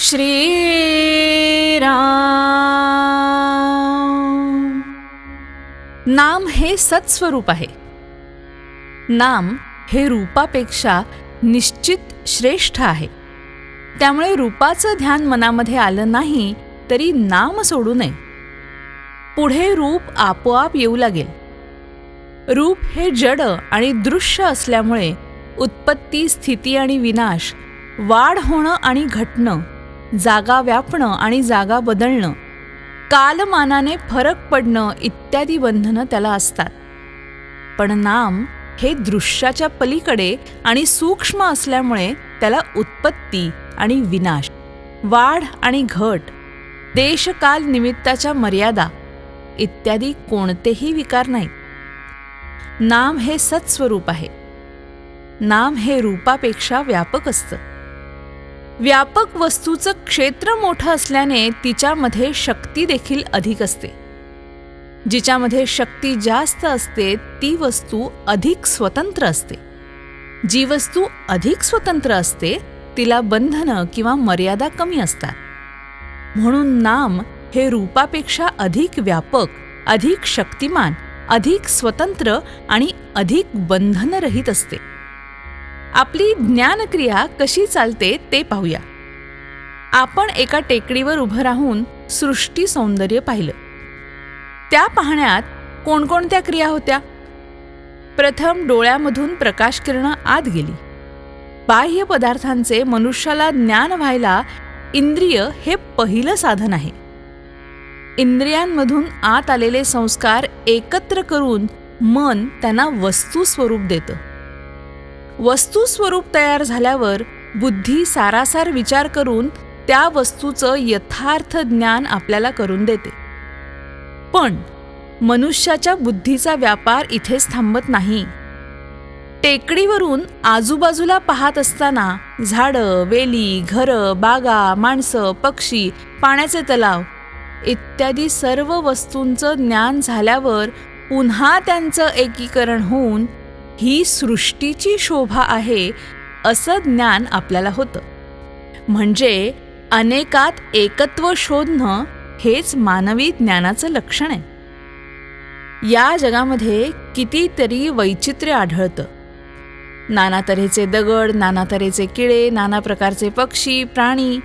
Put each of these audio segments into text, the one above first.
श्रीराम. नाम हे सत्स्वरूप आहे. नाम हे रूपापेक्षा निश्चित श्रेष्ठ आहे. त्यामुळे रूपाचं ध्यान मनामध्ये आलं नाही तरी नाम सोडू नये. पुढे रूप आपोआप येऊ लागेल. रूप हे जड आणि दृश्य असल्यामुळे उत्पत्ती, स्थिती आणि विनाश, वाढ होणं आणि घटणं, जागा व्यापणं आणि जागा बदलणं, कालमानाने फरक पडणं इत्यादी बंधनं त्याला असतात. पण नाम हे दृश्याच्या पलीकडे आणि सूक्ष्म असल्यामुळे त्याला उत्पत्ती आणि विनाश, वाढ आणि घट, देशकाल निमित्ताच्या मर्यादा इत्यादी कोणतेही विकार नाहीत. नाम हे सत्स्वरूप आहे. नाम हे रूपापेक्षा व्यापक असतं. व्यापक वस्तूचं क्षेत्र मोठं असल्याने तिच्यामध्ये शक्ती देखील अधिक असते. जिच्यामध्ये शक्ती जास्त असते ती वस्तू अधिक स्वतंत्र असते. जी वस्तू अधिक स्वतंत्र असते तिला बंधनं किंवा मर्यादा कमी असतात. म्हणून नाम हे रूपापेक्षा अधिक व्यापक, अधिक शक्तिमान, अधिक स्वतंत्र आणि अधिक बंधनरहित असते. आपली ज्ञानक्रिया कशी चालते ते पाहूया. आपण एका टेकडीवर उभं राहून सृष्टी सौंदर्य पाहिलं. त्या पाहण्यात कोणकोणत्या क्रिया होत्या? प्रथम डोळ्यामधून प्रकाशकिरणं आत गेली. बाह्य पदार्थांचे मनुष्याला ज्ञान व्हायला इंद्रिय हे पहिलं साधन आहे. इंद्रियांमधून आत आलेले संस्कार एकत्र करून मन त्यांना वस्तुस्वरूप देतं. वस्तुस्वरूप तयार झाल्यावर बुद्धी सारासार विचार करून त्या वस्तूचं यथार्थ ज्ञान आपल्याला करून देते. पण मनुष्याच्या बुद्धीचा व्यापार इथेच थांबत नाही. टेकडीवरून आजूबाजूला पाहत असताना झाडं, वेली, घरं, बागा, माणसं, पक्षी, पाण्याचे तलाव इत्यादी सर्व वस्तूंचं ज्ञान झाल्यावर पुन्हा त्यांचं एकीकरण होऊन ही सृष्टीची शोभा आहे असं ज्ञान आपल्याला होतं. म्हणजे अनेकात एकत्व शोधणं हेच मानवी ज्ञानाचं लक्षण आहे. या जगामध्ये कितीतरी वैचित्र्य आढळतं. नाना तऱ्हेचे दगड, नाना तऱ्हेचे किडे, नाना प्रकारचे पक्षी, प्राणी,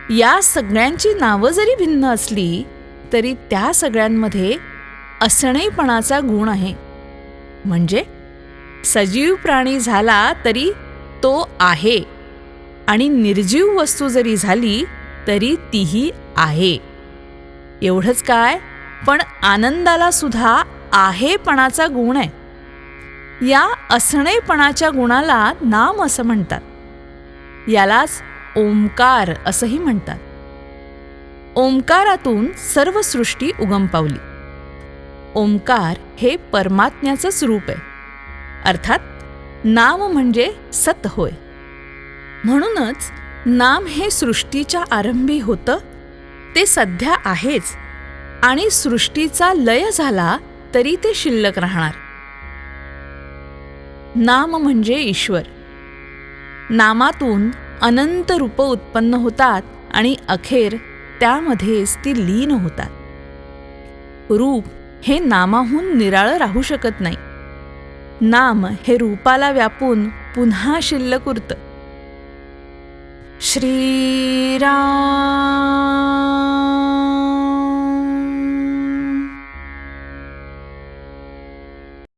या सगळ्यांची नावं जरी भिन्न असली तरी त्या सगळ्यांमध्ये असणेपणाचा गुण आहे. म्हणजे सजीव प्राणी झाला तरी तो आहे आणि निर्जीव वस्तू जरी झाली तरी तीही आहे. एवढंच काय, पण आनंदाला सुद्धा आहेपणाचा गुण आहे. या असणेपणाच्या गुणाला नाम असं म्हणतात. यालाच ओंकार असंही म्हणतात. ओंकारातून सर्व सृष्टी उगम पावली. ओंकार हे परमात्म्याचंच रूप आहे. अर्थात नाम म्हणजे सत होय. म्हणूनच नाम हे सृष्टीच्या आरंभी होतं, ते सध्या आहेच आणि सृष्टीचा लय झाला तरी ते शिल्लक राहणार. नाम म्हणजे ईश्वर. नामातून अनंत रूपं उत्पन्न होतात आणि अखेर त्यामध्येच ती लीन होतात. रूप हे नामाहून निराळं राहू शकत नाही. नाम हे रूपाला व्यापून पुन्हा शिल्लक उरतं. श्रीराम.